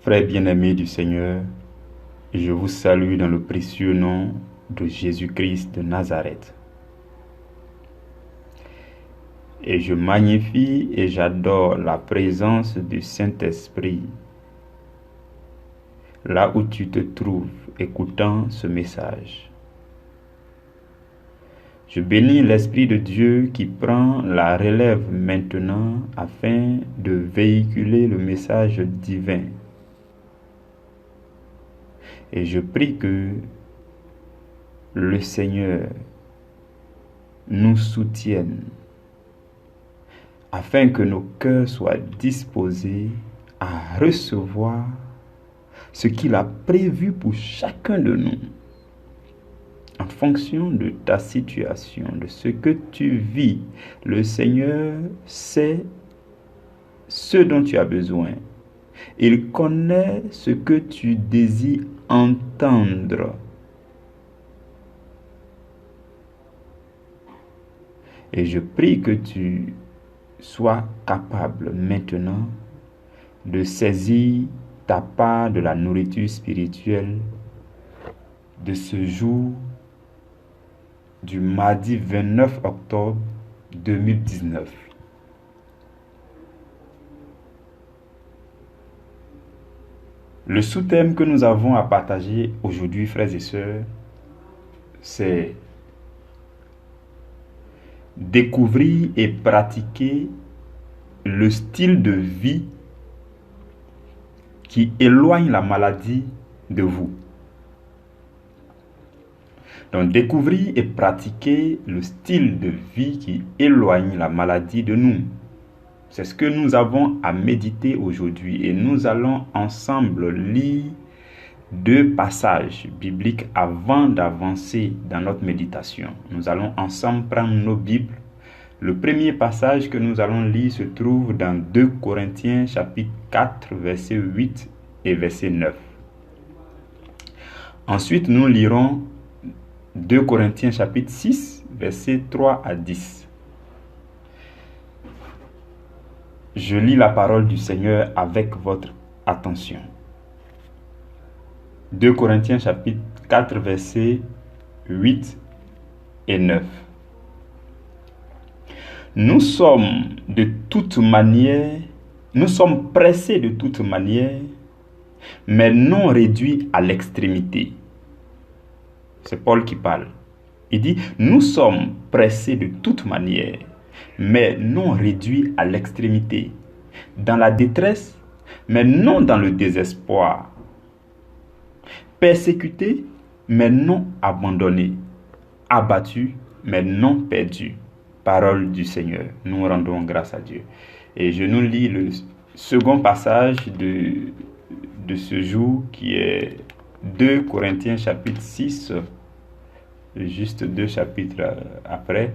Frères bien-aimés du Seigneur, je vous salue dans le précieux nom de Jésus-Christ de Nazareth. Et je magnifie et j'adore la présence du Saint-Esprit là où tu te trouves écoutant ce message. Je bénis l'Esprit de Dieu qui prend la relève maintenant afin de véhiculer le message divin. Et je prie que le Seigneur nous soutienne afin que nos cœurs soient disposés à recevoir ce qu'il a prévu pour chacun de nous en fonction de ta situation, de ce que tu vis. Le Seigneur sait ce dont tu as besoin. Il connaît ce que tu désires entendre. Et je prie que tu sois capable maintenant de saisir ta part de la nourriture spirituelle de ce jour du mardi 29 octobre 2019. Le sous-thème que nous avons à partager aujourd'hui, frères et sœurs, c'est découvrir et pratiquer le style de vie qui éloigne la maladie de vous. Donc, découvrir et pratiquer le style de vie qui éloigne la maladie de nous. C'est ce que nous avons à méditer aujourd'hui et nous allons ensemble lire 2 passages bibliques avant d'avancer dans notre méditation. Nous allons ensemble prendre nos Bibles. Le premier passage que nous allons lire se trouve dans 2 Corinthiens chapitre 4, verset 8 et verset 9. Ensuite, nous lirons 2 Corinthiens chapitre 6, verset 3 à 10. Je lis la parole du Seigneur avec votre attention. 2 Corinthiens chapitre 4, verset 8 et 9. Nous sommes pressés de toute manière, mais non réduits à l'extrémité. C'est Paul qui parle. Il dit, nous sommes pressés de toute manière, mais non réduits à l'extrémité. Dans la détresse, mais non dans le désespoir. Persécutés, mais non abandonnés. Abattus, mais non perdus. Parole du Seigneur. Nous rendons grâce à Dieu. Et je nous lis le second passage de ce jour qui est 2 Corinthiens chapitre 6, juste 2 chapitres après.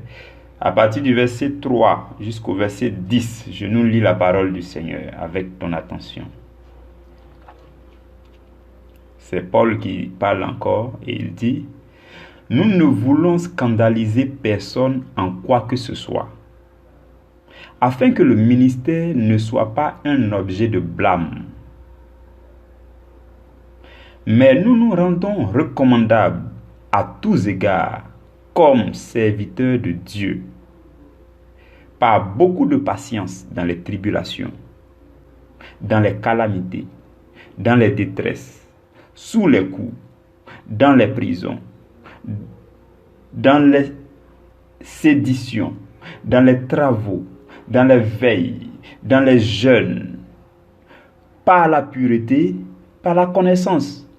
À partir du verset 3 jusqu'au verset 10, je nous lis la parole du Seigneur avec ton attention. C'est Paul qui parle encore et il dit, « Nous ne voulons scandaliser personne en quoi que ce soit, afin que le ministère ne soit pas un objet de blâme. Mais nous nous rendons recommandables à tous égards comme serviteurs de Dieu, par beaucoup de patience dans les tribulations, dans les calamités, dans les détresses, sous les coups, dans les prisons, dans les séditions, dans les travaux, dans les veilles, dans les jeûnes, par la pureté, par la connaissance,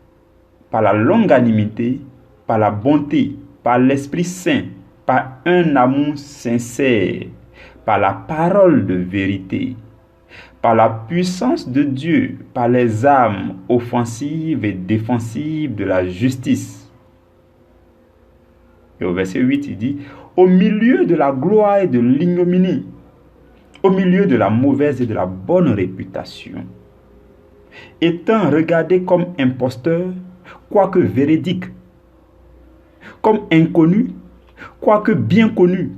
par la longanimité, par la bonté, par l'Esprit Saint, par un amour sincère, par la parole de vérité, par la puissance de Dieu, par les armes offensives et défensives de la justice. Et au verset 8, il dit, au milieu de la gloire et de l'ignominie, au milieu de la mauvaise et de la bonne réputation, étant regardé comme imposteur, quoique véridique, comme inconnu, quoique bien connu,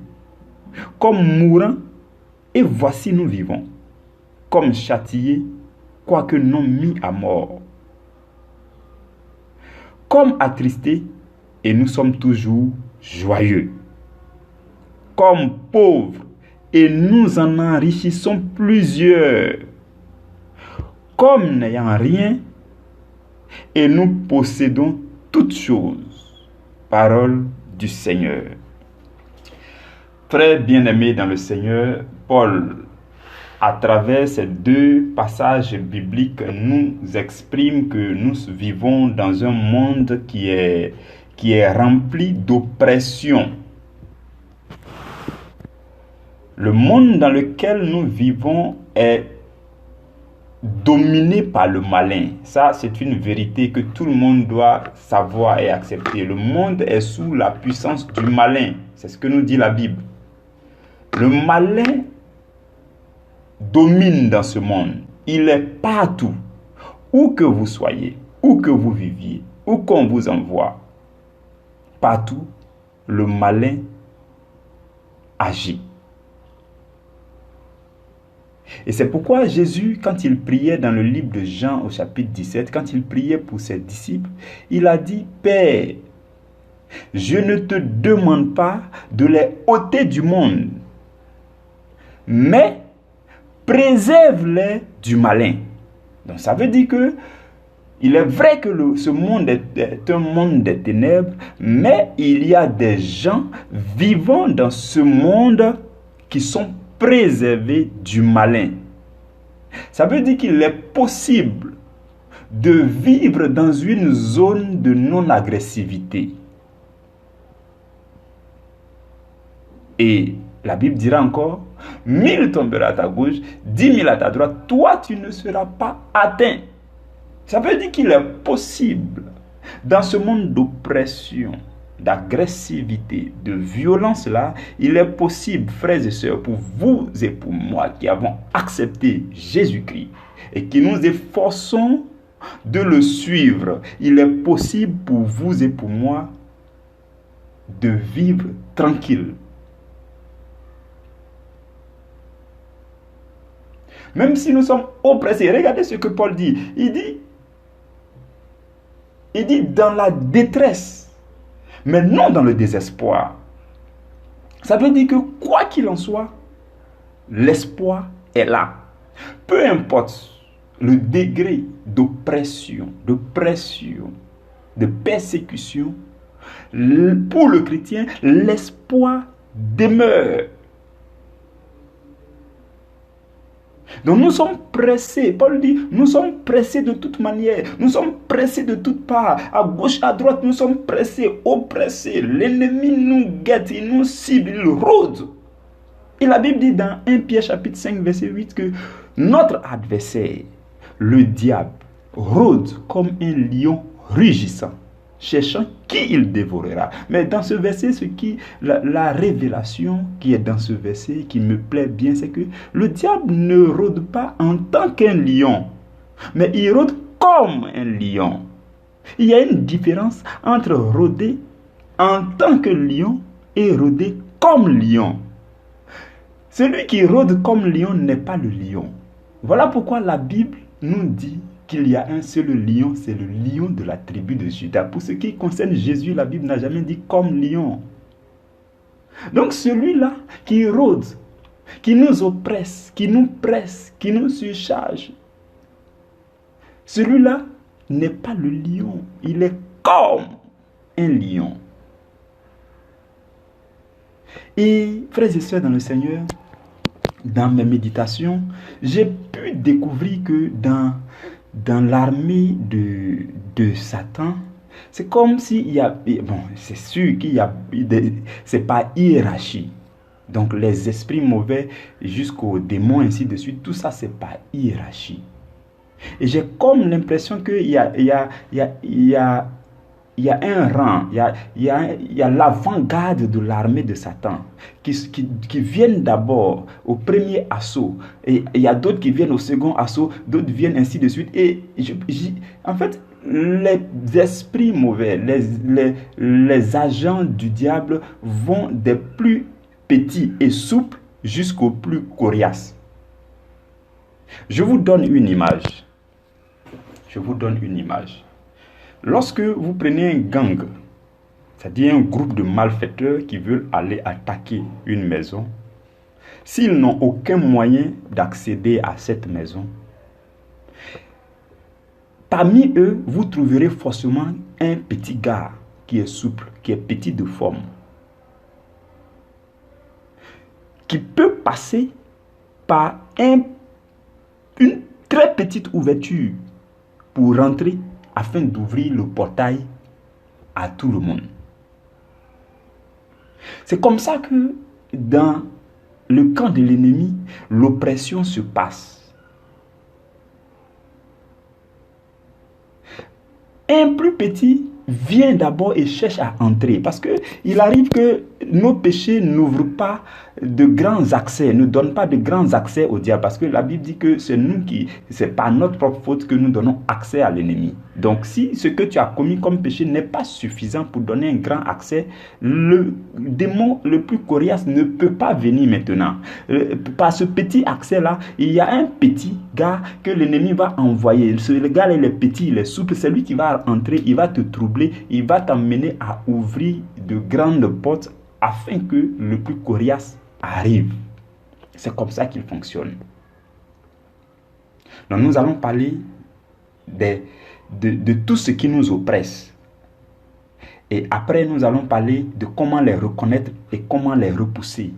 comme mourant, et voici nous vivons, comme châtiés, quoique non mis à mort. Comme attristés, et nous sommes toujours joyeux. Comme pauvres, et nous en enrichissons plusieurs. Comme n'ayant rien, et nous possédons toutes choses. Parole du Seigneur. Très bien-aimés dans le Seigneur, Paul, à travers ces deux passages bibliques, nous exprime que nous vivons dans un monde qui est rempli d'oppression. Le monde dans lequel nous vivons est dominé par le malin. Ça, c'est une vérité que tout le monde doit savoir et accepter. Le monde est sous la puissance du malin. C'est ce que nous dit la Bible. Le malin domine dans ce monde. Il est partout. Où que vous soyez, où que vous viviez, où qu'on vous envoie, partout, le malin agit. Et c'est pourquoi Jésus, quand il priait dans le livre de Jean au chapitre 17, quand il priait pour ses disciples, il a dit, « Père, je ne te demande pas de les ôter du monde, mais préserve-les du malin. » Donc ça veut dire que il est vrai que ce monde est un monde des ténèbres, mais il y a des gens vivant dans ce monde qui sont préservés du malin. Ça veut dire qu'il est possible de vivre dans une zone de non-agressivité. Et la Bible dira encore, 1000 tomberont à ta gauche, 10 000 à ta droite, toi tu ne seras pas atteint. Ça veut dire qu'il est possible, dans ce monde d'oppression, d'agressivité, de violence là, il est possible, frères et sœurs, pour vous et pour moi qui avons accepté Jésus-Christ et qui nous efforçons de le suivre, il est possible pour vous et pour moi de vivre tranquille. Même si nous sommes oppressés, regardez ce que Paul dit. Il dit dans la détresse, mais non dans le désespoir. Ça veut dire que quoi qu'il en soit, l'espoir est là. Peu importe le degré d'oppression, de pression, de persécution, pour le chrétien, l'espoir demeure. Donc nous sommes pressés, Paul dit, nous sommes pressés de toute manière, nous sommes pressés de toutes parts, à gauche, à droite, nous sommes pressés, oppressés, l'ennemi nous guette, il nous cible, il rôde. Et la Bible dit dans 1 Pierre chapitre 5 verset 8 que notre adversaire, le diable, rôde comme un lion rugissant, cherchant qui il dévorera. Mais dans ce verset, la révélation qui est dans ce verset, qui me plaît bien, c'est que le diable ne rôde pas en tant qu'un lion, mais il rôde comme un lion. Il y a une différence entre rôder en tant que lion et rôder comme lion. Celui qui rôde comme lion n'est pas le lion. Voilà pourquoi la Bible nous dit qu'il y a un seul lion, c'est le lion de la tribu de Juda. Pour ce qui concerne Jésus, la Bible n'a jamais dit comme lion. Donc celui-là qui rôde, qui nous oppresse, qui nous presse, qui nous surcharge, celui-là n'est pas le lion, il est comme un lion. Et frères et sœurs dans le Seigneur, dans mes méditations, j'ai pu découvrir que dans l'armée de Satan, c'est comme s'il y a... Bon, c'est sûr qu'il y a... C'est pas hiérarchie. Donc les esprits mauvais jusqu'aux démons, ainsi de suite, tout ça, c'est pas hiérarchie. Et j'ai comme l'impression qu'il y a un rang, il y a l'avant-garde de l'armée de Satan qui viennent d'abord au premier assaut. Et il y a d'autres qui viennent au second assaut, d'autres viennent ainsi de suite. Et en fait, les esprits mauvais, les agents du diable vont des plus petits et souples jusqu'aux plus coriaces. Je vous donne une image. Je vous donne une image. Lorsque vous prenez un gang, c'est-à-dire un groupe de malfaiteurs qui veulent aller attaquer une maison, s'ils n'ont aucun moyen d'accéder à cette maison, parmi eux, vous trouverez forcément un petit gars qui est souple, qui est petit de forme, qui peut passer par une très petite ouverture pour rentrer afin d'ouvrir le portail à tout le monde. C'est comme ça que dans le camp de l'ennemi, l'oppression se passe. Un plus petit vient d'abord et cherche à entrer parce qu'il arrive que nos péchés n'ouvrent pas de grands accès, ne donnent pas de grands accès au diable parce que la Bible dit que c'est par notre propre faute que nous donnons accès à l'ennemi. Donc si ce que tu as commis comme péché n'est pas suffisant pour donner un grand accès, le démon le plus coriace ne peut pas venir maintenant. Par ce petit accès-là, il y a un petit gars que l'ennemi va envoyer. Le gars, il est petit, il est souple, c'est lui qui va entrer, il va te troubler, il va t'amener à ouvrir de grandes portes afin que le plus coriace arrive. C'est comme ça qu'il fonctionne. Donc nous allons parler de tout ce qui nous oppresse. Et après, nous allons parler de comment les reconnaître et comment les repousser.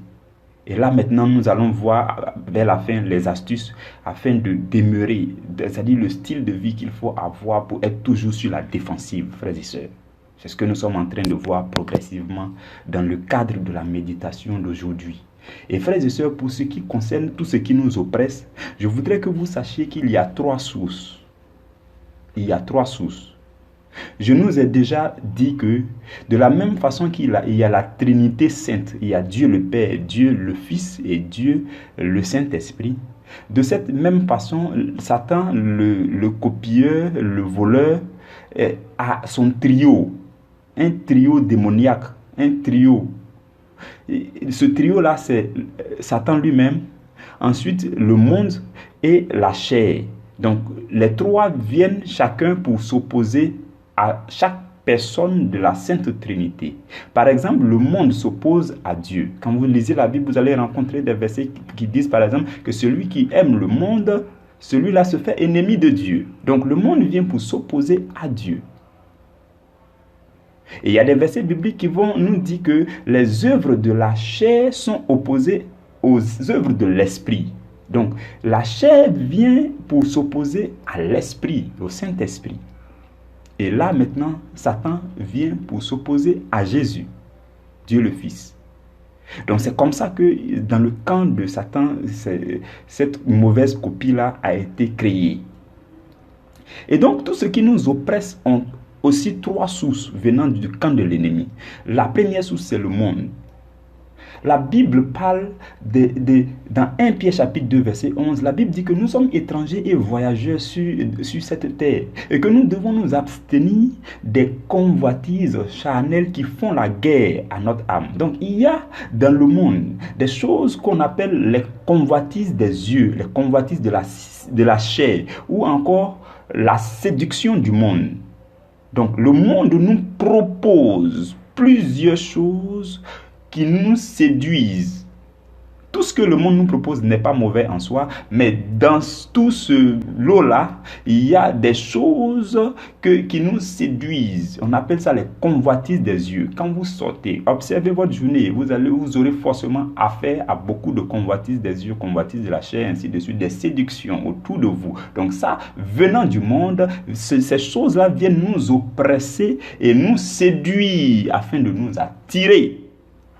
Et là, maintenant, nous allons voir vers la fin les astuces afin de demeurer, c'est-à-dire le style de vie qu'il faut avoir pour être toujours sur la défensive, frères et sœurs. C'est ce que nous sommes en train de voir progressivement dans le cadre de la méditation d'aujourd'hui. Et frères et sœurs, pour ce qui concerne tout ce qui nous oppresse, je voudrais que vous sachiez qu'il y a 3 sources. Il y a 3 sources. Je nous ai déjà dit que de la même façon qu'il y a la Trinité Sainte, il y a Dieu le Père, Dieu le Fils et Dieu le Saint-Esprit. De cette même façon, Satan, le copieur, le voleur, a son trio, un trio démoniaque, un trio. Et ce trio-là, c'est Satan lui-même, ensuite le monde et la chair. Donc, les 3 viennent chacun pour s'opposer à chaque personne de la Sainte Trinité. Par exemple, le monde s'oppose à Dieu. Quand vous lisez la Bible, vous allez rencontrer des versets qui disent, par exemple, que celui qui aime le monde, celui-là se fait ennemi de Dieu. Donc, le monde vient pour s'opposer à Dieu. Et il y a des versets bibliques qui vont nous dire que les œuvres de la chair sont opposées aux œuvres de l'esprit. Donc, la chair vient pour s'opposer à l'esprit, au Saint-Esprit. Et là, maintenant, Satan vient pour s'opposer à Jésus, Dieu le Fils. Donc, c'est comme ça que dans le camp de Satan, cette mauvaise copie-là a été créée. Et donc, tout ce qui nous oppresse ont aussi 3 sources venant du camp de l'ennemi. La première source, c'est le monde. La Bible parle dans 1 Pierre chapitre 2 verset 11, la Bible dit que nous sommes étrangers et voyageurs sur cette terre et que nous devons nous abstenir des convoitises charnelles qui font la guerre à notre âme. Donc il y a dans le monde des choses qu'on appelle les convoitises des yeux, les convoitises de la chair ou encore la séduction du monde. Donc le monde nous propose plusieurs choses qui nous séduisent. Tout ce que le monde nous propose n'est pas mauvais en soi, mais dans tout ce lot-là, il y a des choses qui nous séduisent. On appelle ça les convoitises des yeux. Quand vous sortez, observez votre journée, vous aurez forcément affaire à beaucoup de convoitises des yeux, convoitises de la chair, ainsi de suite, des séductions autour de vous. Donc ça, venant du monde, ces choses-là viennent nous oppresser et nous séduire afin de nous attirer.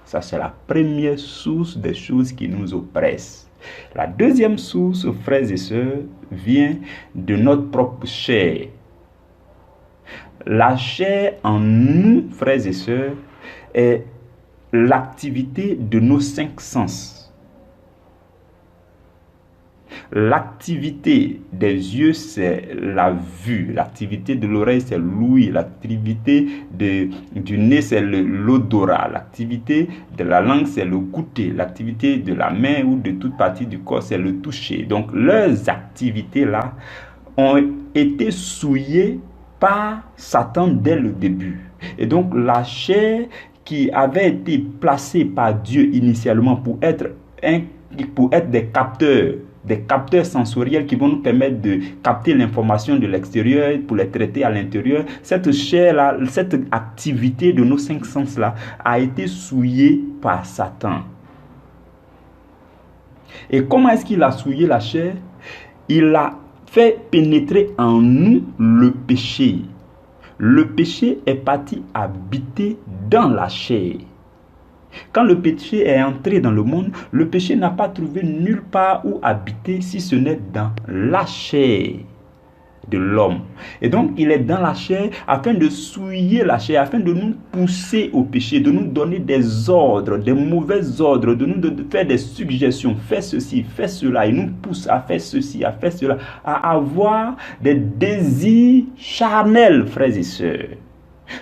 Ça, c'est la première source des choses qui nous oppressent. La deuxième source, frères et sœurs, vient de notre propre chair. La chair en nous, frères et sœurs, est l'activité de nos 5 sens. L'activité des yeux, c'est la vue. L'activité de l'oreille, c'est l'ouïe. L'activité du nez, c'est l'odorat. L'activité de la langue, c'est le goûter. L'activité de la main ou de toute partie du corps, c'est le toucher. Donc, leurs activités-là ont été souillés par Satan dès le début. Et donc la chair qui avait été placée par Dieu initialement pour être des capteurs sensoriels qui vont nous permettre de capter l'information de l'extérieur pour les traiter à l'intérieur. Cette chair-là, cette activité de nos 5 sens-là a été souillée par Satan. Et comment est-ce qu'il a souillé la chair? Il a fait pénétrer en nous le péché. Le péché est parti habiter dans la chair. Quand le péché est entré dans le monde, le péché n'a pas trouvé nulle part où habiter si ce n'est dans la chair de l'homme. Et donc, il est dans la chair afin de souiller la chair, afin de nous pousser au péché, de nous donner des ordres, des mauvais ordres, de faire des suggestions. Fais ceci, fais cela. Il nous pousse à faire ceci, à faire cela, à avoir des désirs charnels, frères et sœurs.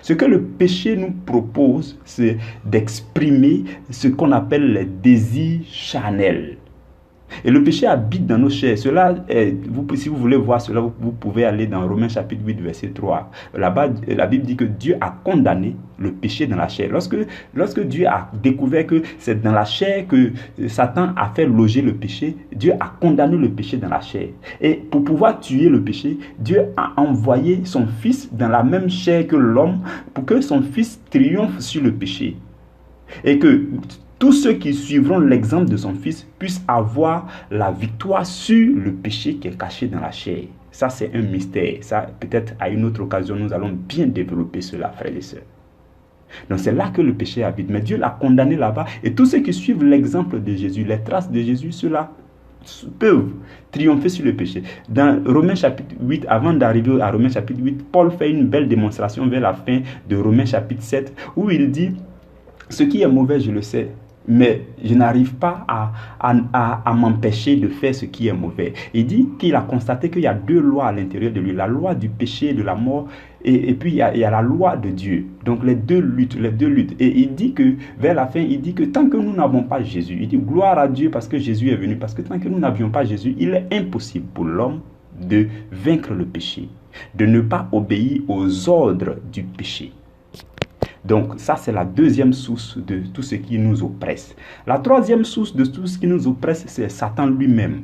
Ce que le péché nous propose, c'est d'exprimer ce qu'on appelle les désirs charnels. Et le péché habite dans nos chairs. Cela, si vous voulez voir cela, vous pouvez aller dans Romains chapitre 8, verset 3. Là-bas, la Bible dit que Dieu a condamné le péché dans la chair. Lorsque Dieu a découvert que c'est dans la chair que Satan a fait loger le péché, Dieu a condamné le péché dans la chair. Et pour pouvoir tuer le péché, Dieu a envoyé son Fils dans la même chair que l'homme pour que son Fils triomphe sur le péché. Et que tous ceux qui suivront l'exemple de son Fils puissent avoir la victoire sur le péché qui est caché dans la chair. Ça, c'est un mystère. Ça, peut-être à une autre occasion, nous allons bien développer cela, frères et sœurs. Donc, c'est là que le péché habite. Mais Dieu l'a condamné là-bas. Et tous ceux qui suivent l'exemple de Jésus, les traces de Jésus, ceux-là peuvent triompher sur le péché. Dans Romains chapitre 8, avant d'arriver à Romains chapitre 8, Paul fait une belle démonstration vers la fin de Romains chapitre 7, où il dit, ce qui est mauvais, je le sais, mais je n'arrive pas à m'empêcher de faire ce qui est mauvais. Il dit qu'il a constaté qu'il y a 2 lois à l'intérieur de lui, la loi du péché et de la mort, et puis il y a la loi de Dieu. Donc les deux luttes. Et il dit que, vers la fin, il dit que tant que nous n'avons pas Jésus, il dit gloire à Dieu parce que Jésus est venu, parce que tant que nous n'avions pas Jésus, il est impossible pour l'homme de vaincre le péché, de ne pas obéir aux ordres du péché. Donc ça, c'est la deuxième source de tout ce qui nous oppresse. La troisième source de tout ce qui nous oppresse, c'est Satan lui-même.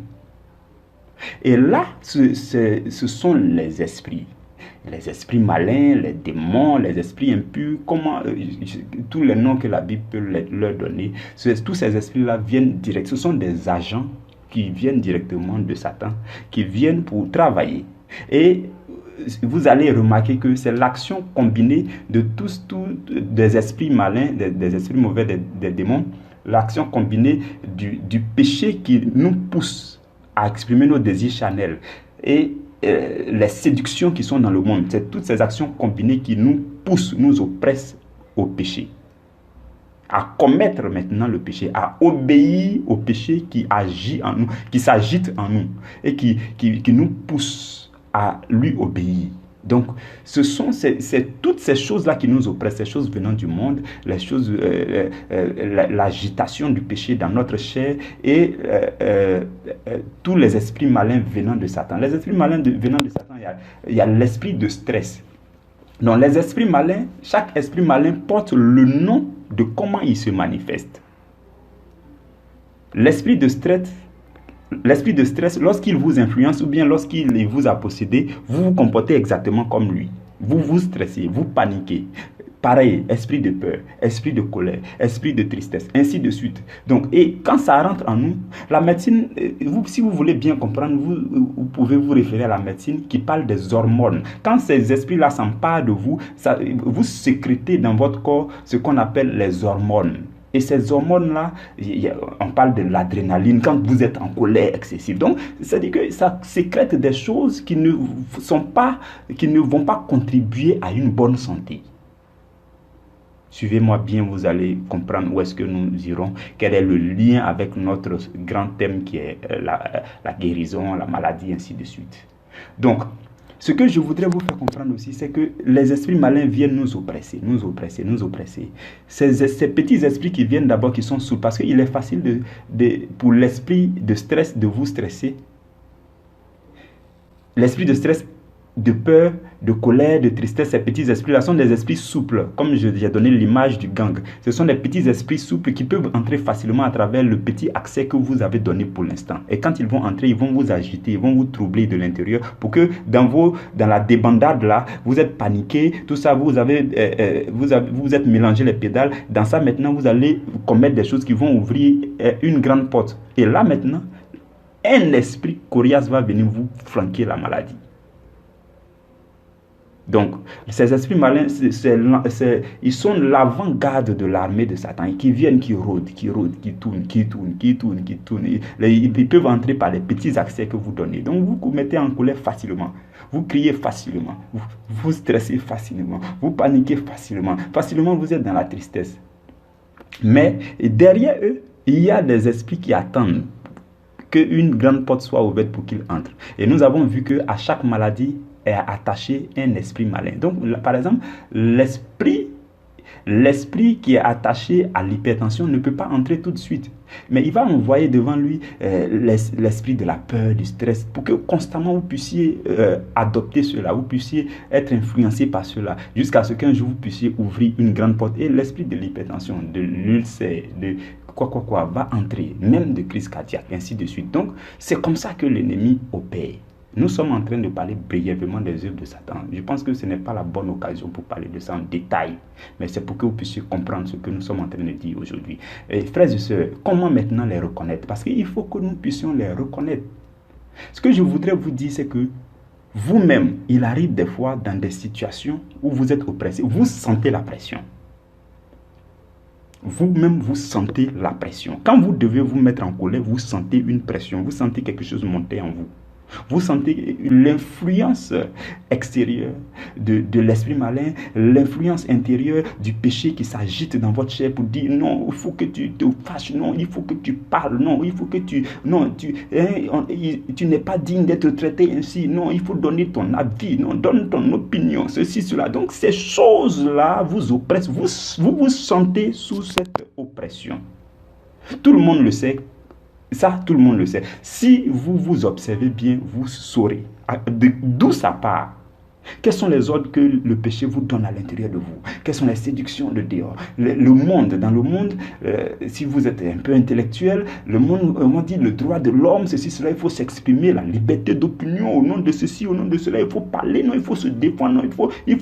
Et là, ce sont les esprits. Les esprits malins, les démons, les esprits impurs, tous les noms que la Bible peut leur donner. Tous ces esprits-là viennent direct. Ce sont des agents qui viennent directement de Satan, qui viennent pour travailler. Et vous allez remarquer que c'est l'action combinée de tous des esprits malins, des esprits mauvais, des démons, l'action combinée du péché qui nous pousse à exprimer nos désirs charnels et les séductions qui sont dans le monde. C'est toutes ces actions combinées qui nous poussent, nous oppressent au péché, à commettre maintenant le péché, à obéir au péché qui agit en nous, qui s'agite en nous et qui nous pousse à lui obéir. Donc, c'est toutes ces choses-là qui nous oppressent, ces choses venant du monde, les choses, l'agitation du péché dans notre chair et tous les esprits malins venant de Satan. Les esprits malins venant de Satan, il y a l'esprit de stress. Donc, les esprits malins, chaque esprit malin porte le nom de comment il se manifeste. L'esprit de stress, lorsqu'il vous influence ou bien lorsqu'il vous a possédé, vous vous comportez exactement comme lui. Vous vous stressez, vous paniquez. Pareil, esprit de peur, esprit de colère, esprit de tristesse, ainsi de suite. Donc, et quand ça rentre en nous, la médecine, si vous voulez bien comprendre, vous pouvez vous référer à la médecine qui parle des hormones. Quand ces esprits-là s'emparent de vous, vous sécrétez dans votre corps ce qu'on appelle les hormones. Et ces hormones-là, on parle de l'adrénaline quand vous êtes en colère excessive. Donc, c'est-à-dire que ça sécrète des choses qui ne vont pas contribuer à une bonne santé. Suivez-moi bien, vous allez comprendre où est-ce que nous irons, quel est le lien avec notre grand thème qui est la guérison, la maladie, ainsi de suite. Donc, ce que je voudrais vous faire comprendre aussi, c'est que les esprits malins viennent nous oppresser. Ces petits esprits qui viennent d'abord, qui sont sourds, parce qu'il est facile pour l'esprit de stress de vous stresser. l'esprit de stress, de peur, de colère, de tristesse, ces petits esprits-là sont des esprits souples, comme j'ai donné l'image du gang. Ce sont des petits esprits souples qui peuvent entrer facilement à travers le petit accès que vous avez donné pour l'instant. Et quand ils vont entrer, ils vont vous agiter, ils vont vous troubler de l'intérieur pour que dans la débandade là, vous êtes paniqué, tout ça, vous êtes mélangé les pédales. Dans ça, maintenant, vous allez commettre des choses qui vont ouvrir une grande porte. Et là, maintenant, un esprit coriace va venir vous flanquer la maladie. Donc, ces esprits malins, ils sont l'avant-garde de l'armée de Satan, qui viennent, qui rôdent, qui tournent. Ils peuvent entrer par les petits accès que vous donnez. Donc, vous vous mettez en colère facilement. Vous criez facilement. Vous stressez facilement. Vous paniquez facilement. Facilement, vous êtes dans la tristesse. Mais derrière eux, il y a des esprits qui attendent qu'une grande porte soit ouverte pour qu'ils entrent. Et nous avons vu qu'à chaque maladie est attaché un esprit malin. Donc, par exemple, l'esprit qui est attaché à l'hypertension ne peut pas entrer tout de suite. Mais il va envoyer devant lui l'esprit de la peur, du stress, pour que constamment vous puissiez adopter cela, vous puissiez être influencé par cela, jusqu'à ce qu'un jour vous puissiez ouvrir une grande porte. Et l'esprit de l'hypertension, de l'ulcère, de quoi, va entrer, même de crise cardiaque, ainsi de suite. Donc, c'est comme ça que l'ennemi opère. Nous sommes en train de parler brièvement des œuvres de Satan. Je pense que ce n'est pas la bonne occasion pour parler de ça en détail, mais c'est pour que vous puissiez comprendre ce que nous sommes en train de dire aujourd'hui. Et frères et sœurs, comment maintenant les reconnaître? Parce qu'il faut que nous puissions les reconnaître. Ce que je voudrais vous dire, c'est que vous-même, il arrive des fois dans des situations où vous êtes oppressé, vous sentez la pression. Vous-même, vous sentez la pression. Quand vous devez vous mettre en colère, vous sentez une pression, vous sentez quelque chose monter en vous. Vous sentez l'influence extérieure de l'esprit malin, l'influence intérieure du péché qui s'agite dans votre chair pour dire non, il faut que tu te fâches, non, il faut que tu parles, non, il faut que tu n'es pas digne d'être traité ainsi, non, il faut donner ton avis, non, donne ton opinion, ceci, cela. Donc ces choses-là vous oppressent, vous sentez sous cette oppression. Tout le monde le sait. Ça, tout le monde le sait. Si vous vous observez bien, vous saurez d'où ça part. Quels sont les ordres que le péché vous donne à l'intérieur de vous? Quelles sont les séductions de dehors? Le monde, dans le monde, si vous êtes un peu intellectuel, le monde, on dit le droit de l'homme, ceci, cela, il faut s'exprimer, la liberté d'opinion au nom de ceci, au nom de cela, il faut parler, non, il faut se défendre, non, il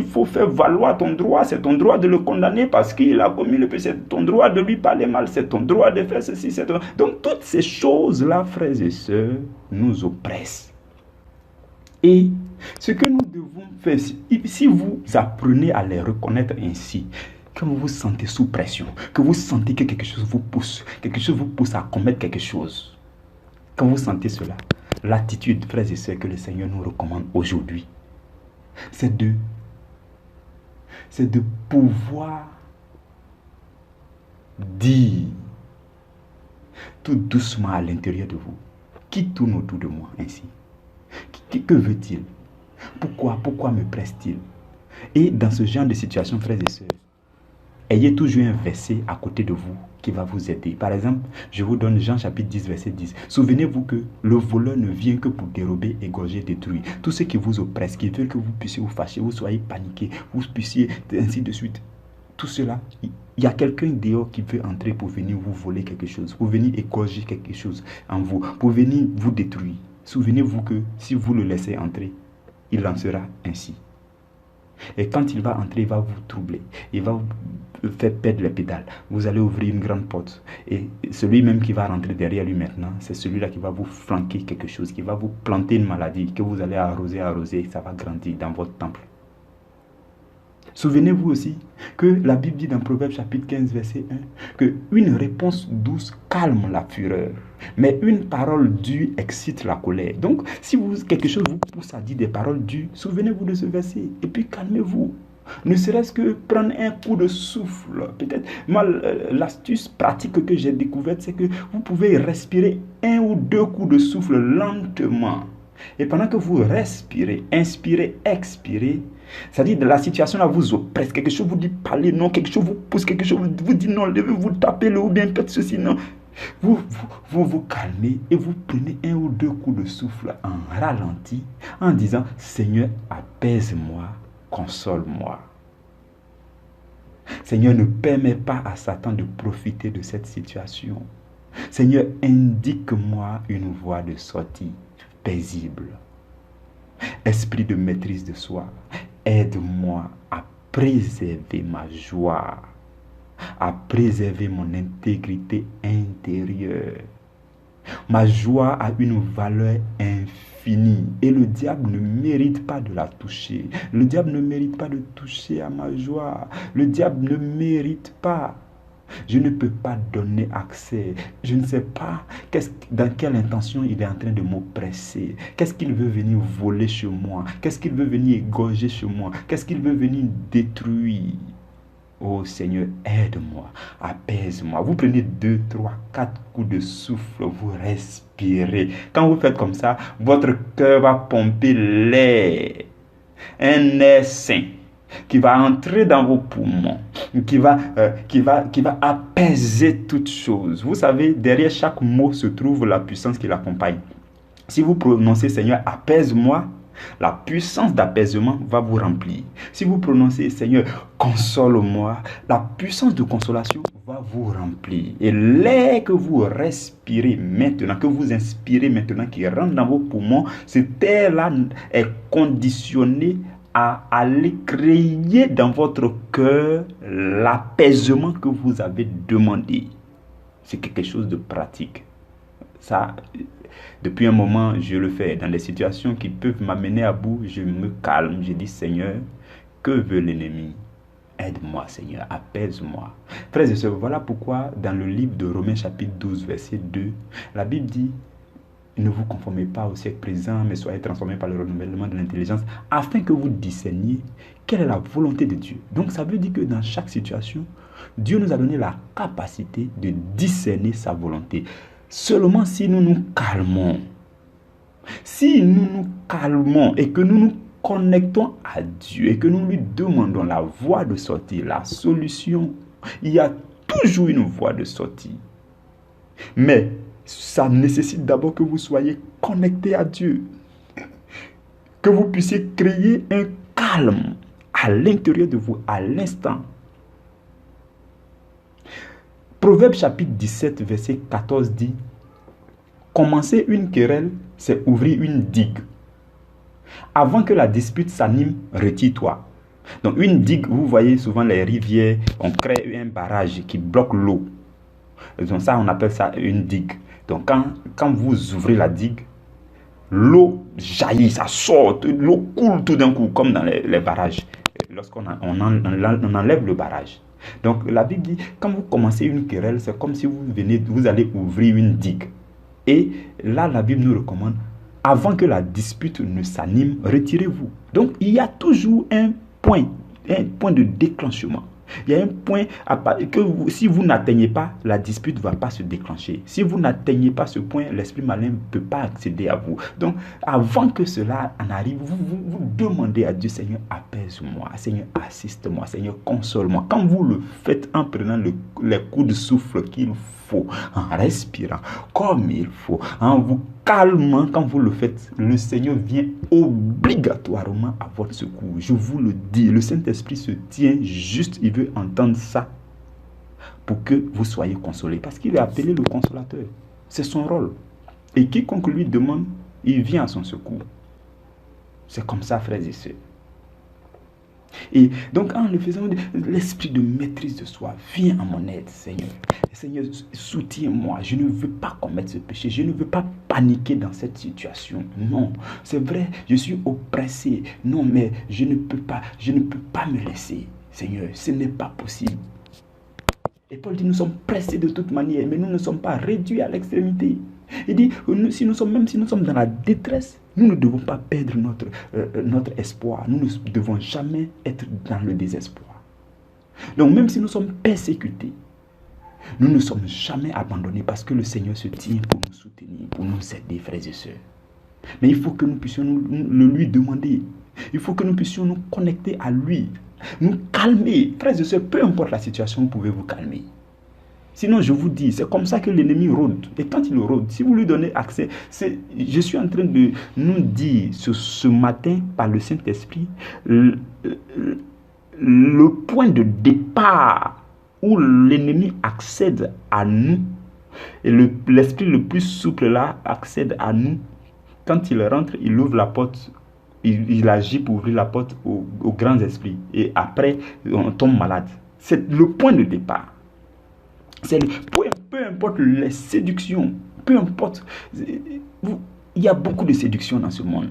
faut faire valoir ton droit, c'est ton droit de le condamner parce qu'il a commis le péché, c'est ton droit de lui parler mal, c'est ton droit de faire ceci, c'est ton... Donc toutes ces choses-là, frères et sœurs, nous oppressent. Et ce que nous devons faire, si vous apprenez à les reconnaître ainsi, quand vous vous sentez sous pression, que vous sentez que quelque chose vous pousse à commettre quelque chose, quand vous sentez cela, l'attitude, frères et sœurs, que le Seigneur nous recommande aujourd'hui, c'est de pouvoir dire tout doucement à l'intérieur de vous, qui tourne autour de moi ainsi. Que veut-il? Pourquoi me presse-t-il? Et dans ce genre de situation, frères et sœurs, ayez toujours un verset à côté de vous qui va vous aider. Par exemple, je vous donne Jean chapitre 10, verset 10. Souvenez-vous que le voleur ne vient que pour dérober, égorger, détruire. Tout ce qui vous oppresse, qui veut que vous puissiez vous fâcher, vous soyez paniqué, vous puissiez ainsi de suite. Tout cela, il y a quelqu'un dehors qui veut entrer pour venir vous voler quelque chose, pour venir égorger quelque chose en vous, pour venir vous détruire. Souvenez-vous que si vous le laissez entrer, il en sera ainsi. Et quand il va entrer, il va vous troubler. Il va vous faire perdre les pédales. Vous allez ouvrir une grande porte. Et celui-même qui va rentrer derrière lui maintenant, c'est celui-là qui va vous flanquer quelque chose, qui va vous planter une maladie, que vous allez arroser, et ça va grandir dans votre temple. Souvenez-vous aussi que la Bible dit dans Proverbe chapitre 15, verset 1, que une réponse douce calme la fureur, mais une parole dure excite la colère. Donc, si quelque chose vous pousse à dire des paroles dures, souvenez-vous de ce verset et puis calmez-vous. Ne serait-ce que prendre un coup de souffle. Peut-être, moi, l'astuce pratique que j'ai découverte, c'est que vous pouvez respirer 1 ou 2 coups de souffle lentement. Et pendant que vous respirez, inspirez, expirez, c'est-à-dire de la situation là vous oppresse, quelque chose vous dit parler, non, quelque chose vous pousse, quelque chose vous dit non, devez vous taper le ou bien faites ceci, non. Vous calmez et vous prenez un ou deux coups de souffle en ralenti en disant, Seigneur, apaise-moi, console-moi. Seigneur, ne permets pas à Satan de profiter de cette situation. Seigneur, indique-moi une voie de sortie paisible. Esprit de maîtrise de soi, aide-moi à préserver ma joie, à préserver mon intégrité intérieure. Ma joie a une valeur infinie et le diable ne mérite pas de la toucher. Le diable ne mérite pas de toucher à ma joie. Le diable ne mérite pas. Je ne peux pas donner accès. Je ne sais pas dans quelle intention il est en train de m'oppresser. Qu'est-ce qu'il veut venir voler chez moi? Qu'est-ce qu'il veut venir égorger chez moi? Qu'est-ce qu'il veut venir détruire? Oh Seigneur, aide-moi, apaise-moi. Vous prenez 2, 3, 4 coups de souffle, vous respirez. Quand vous faites comme ça, votre cœur va pomper l'air. Un air sain qui va entrer dans vos poumons, qui va apaiser toutes choses. Vous savez, derrière chaque mot se trouve la puissance qui l'accompagne. Si vous prononcez Seigneur, apaise-moi, la puissance d'apaisement va vous remplir. Si vous prononcez Seigneur, console-moi, la puissance de consolation va vous remplir. Et l'air que vous respirez maintenant, que vous inspirez maintenant, qui rentre dans vos poumons, cet air-là est conditionné à aller créer dans votre cœur l'apaisement que vous avez demandé. C'est quelque chose de pratique. Ça, depuis un moment, je le fais. Dans des situations qui peuvent m'amener à bout, je me calme. Je dis, Seigneur, que veut l'ennemi? Aide-moi, Seigneur, apaise-moi. Frères et sœurs, voilà pourquoi dans le livre de Romains chapitre 12, verset 2, la Bible dit, ne vous conformez pas au siècle présent, mais soyez transformés par le renouvellement de l'intelligence, afin que vous discerniez quelle est la volonté de Dieu. Donc ça veut dire que dans chaque situation, Dieu nous a donné la capacité de discerner sa volonté. Seulement si nous nous calmons, si nous nous calmons et que nous nous connectons à Dieu et que nous lui demandons la voie de sortie, la solution, il y a toujours une voie de sortie. Mais ça nécessite d'abord que vous soyez connectés à Dieu, que vous puissiez créer un calme à l'intérieur de vous, à l'instant. Proverbe chapitre 17, verset 14 dit, commencer une querelle, c'est ouvrir une digue. Avant que la dispute s'anime, retire-toi. Donc une digue, vous voyez souvent les rivières, on crée un barrage qui bloque l'eau. Donc ça, on appelle ça une digue. Donc quand vous ouvrez la digue, l'eau jaillit, ça sort, l'eau coule tout d'un coup, comme dans les barrages. Lorsqu'on enlève le barrage. Donc la Bible dit, quand vous commencez une querelle, c'est comme si vous allez ouvrir une digue. Et là, la Bible nous recommande, avant que la dispute ne s'anime, retirez-vous. Donc il y a toujours un point de déclenchement. Il y a un point que si vous n'atteignez pas, la dispute ne va pas se déclencher. Si vous n'atteignez pas ce point, l'esprit malin ne peut pas accéder à vous. Donc, avant que cela en arrive, vous demandez à Dieu, Seigneur, apaise-moi, Seigneur, assiste-moi, Seigneur, console-moi. Quand vous le faites en prenant les coups de souffle qu'il faut, en respirant comme il faut, en vous calmant, quand vous le faites, le Seigneur vient obligatoirement à votre secours. Je vous le dis, le Saint-Esprit se tient juste, il veut entendre ça pour que vous soyez consolés. Parce qu'il est appelé le consolateur. C'est son rôle. Et quiconque lui demande, il vient à son secours. C'est comme ça, frères et sœurs. Et donc, en le faisant, l'esprit de maîtrise de soi vient à mon aide, Seigneur. Seigneur, soutiens-moi. Je ne veux pas commettre ce péché. Je ne veux pas paniquer dans cette situation. Non, c'est vrai, je suis oppressé. Non, mais je ne peux pas me laisser. Seigneur, ce n'est pas possible. Et Paul dit, nous sommes pressés de toute manière, mais nous ne sommes pas réduits à l'extrémité. Il dit, même si nous sommes dans la détresse, nous ne devons pas perdre notre espoir. Nous ne devons jamais être dans le désespoir. Donc même si nous sommes persécutés, nous ne sommes jamais abandonnés parce que le Seigneur se tient pour nous soutenir, pour nous aider, frères et sœurs. Mais il faut que nous puissions le lui demander. Il faut que nous puissions nous connecter à lui, nous calmer. Frères et sœurs, peu importe la situation, vous pouvez vous calmer. Sinon, je vous dis, c'est comme ça que l'ennemi rôde. Et quand il rôde, si vous lui donnez accès, je suis en train de nous dire ce matin, par le Saint-Esprit, le point de départ où l'ennemi accède à nous, et l'esprit le plus souple là accède à nous. Quand il rentre, il ouvre la porte, il agit pour ouvrir la porte aux grands esprits. Et après, on tombe malade. C'est le point de départ. Peu importe les séductions, peu importe. Il y a beaucoup de séductions dans ce monde.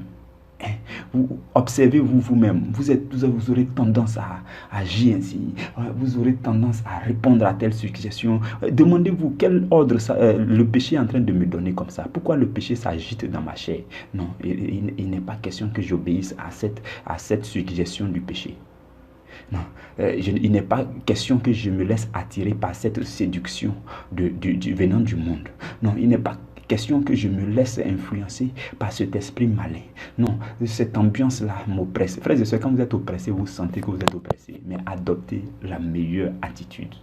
Vous observez-vous vous-même, vous aurez tendance à agir ainsi, vous aurez tendance à répondre à telle suggestion. Demandez-vous quel ordre le péché est en train de me donner comme ça. Pourquoi le péché s'agite dans ma chair? Non, il n'est pas question que j'obéisse à cette suggestion du péché. Non, il n'est pas question que je me laisse attirer par cette séduction venant du monde. Non, il n'est pas question que je me laisse influencer par cet esprit malin. Non, cette ambiance-là m'oppresse. Frères et sœurs, quand vous êtes oppressé, vous sentez que vous êtes oppressé. Mais adoptez la meilleure attitude.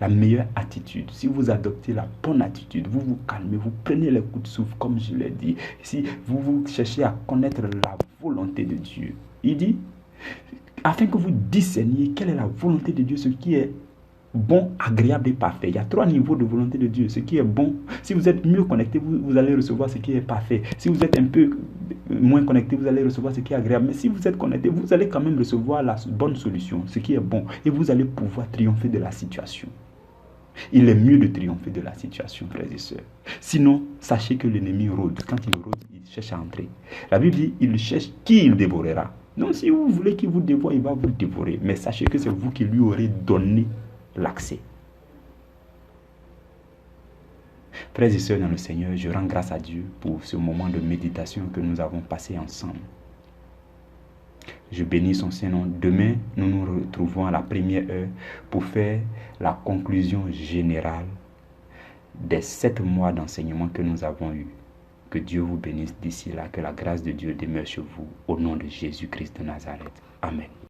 La meilleure attitude. Si vous adoptez la bonne attitude, vous vous calmez, vous prenez les coups de souffle, comme je l'ai dit. Si vous cherchez à connaître la volonté de Dieu, il dit, afin que vous discerniez quelle est la volonté de Dieu, ce qui est bon, agréable et parfait. Il y a 3 niveaux de volonté de Dieu. Ce qui est bon, si vous êtes mieux connecté, vous allez recevoir ce qui est parfait. Si vous êtes un peu moins connecté, vous allez recevoir ce qui est agréable. Mais si vous êtes connecté, vous allez quand même recevoir la bonne solution, ce qui est bon. Et vous allez pouvoir triompher de la situation. Il est mieux de triompher de la situation, frères et sœurs. Sinon, sachez que l'ennemi rôde. Quand il rôde, il cherche à entrer. La Bible dit, il cherche qui il dévorera. Donc, si vous voulez qu'il vous dévore, il va vous dévorer. Mais sachez que c'est vous qui lui aurez donné l'accès. Frères et sœurs dans le Seigneur, je rends grâce à Dieu pour ce moment de méditation que nous avons passé ensemble. Je bénis son Saint-Nom. Demain, nous nous retrouvons à la première heure pour faire la conclusion générale des 7 mois d'enseignement que nous avons eus. Que Dieu vous bénisse d'ici là, que la grâce de Dieu demeure sur vous, au nom de Jésus-Christ de Nazareth. Amen.